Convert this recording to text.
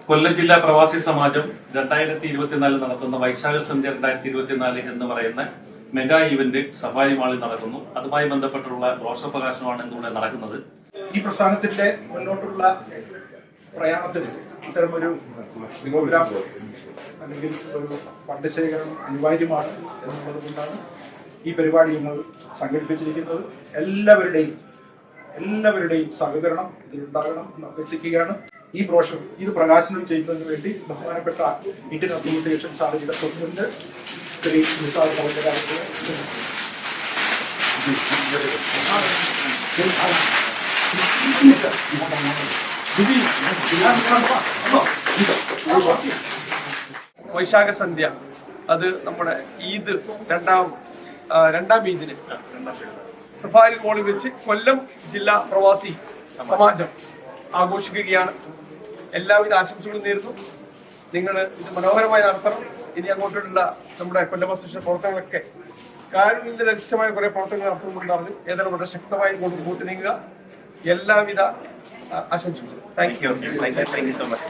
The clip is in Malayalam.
കൊല്ലം ജില്ലാ പ്രവാസി സമാജം 2024 നടത്തുന്ന വൈശാഖ സന്ധ്യ 2024 എന്ന് പറയുന്ന മെഗാ ഇവന്റ് സഫാരി മാളിൽ നടക്കുന്നു. അതുമായി ബന്ധപ്പെട്ടുള്ള ബ്രോഷർ പ്രകാശനമാണ് ഇന്നിവിടെ നടക്കുന്നത്. ഈ പ്രസ്ഥാനത്തിന്റെ മുന്നോട്ടുള്ള പ്രയാണത്തിൽ ഇത്തരമൊരു പ്രോഗ്രാം അല്ലെങ്കിൽ ഒരു ഫണ്ട് ശേഖരണം അനിവാര്യമാണ് എന്നുള്ളത് കൊണ്ടാണ് ഈ പരിപാടി ഞങ്ങൾ സംഘടിപ്പിച്ചിരിക്കുന്നത്. എല്ലാവരുടെയും സഹകരണം ഇതിലുണ്ടാകണം എന്ന് അഭ്യർത്ഥിക്കുകയാണ്. ഈ ബ്രോഷർ ഇത് പ്രകാശനം ചെയ്യുന്നതിന് വേണ്ടി ബഹുമാനപ്പെട്ട ഇന്ത്യൻ അസോസിയേഷൻ സാറിയുടെ പ്രസിഡന്റ് ശ്രീ നിസാർ കവലരാജ് വൈശാഖ സന്ധ്യ അത് നമ്മുടെ ഈദ് രണ്ടാം ഈദിന് സഫാരി മോളിൽ വെച്ച് കൊല്ലം ജില്ലാ പ്രവാസി സമാജം ആഘോഷിക്കുകയാണ്. എല്ലാവിധ ആശംസകളും നേരുന്നു. നിങ്ങൾ ഇത് മനോഹരമായി നടത്തണം. ഇനി അങ്ങോട്ടുള്ള നമ്മുടെ കൊല്ലം അസോസിയേഷൻ പ്രവർത്തനങ്ങളൊക്കെ കാരുണ്യത്തിന്റെ ദരിഷ്ഠമായ കുറെ പ്രവർത്തനങ്ങൾ നടത്തുന്നുണ്ടെന്ന് ഏതായാലും വളരെ ശക്തമായി മുമ്പോട്ട് നീങ്ങുക. എല്ലാവിധ ആശംസകളും. Thank you so much.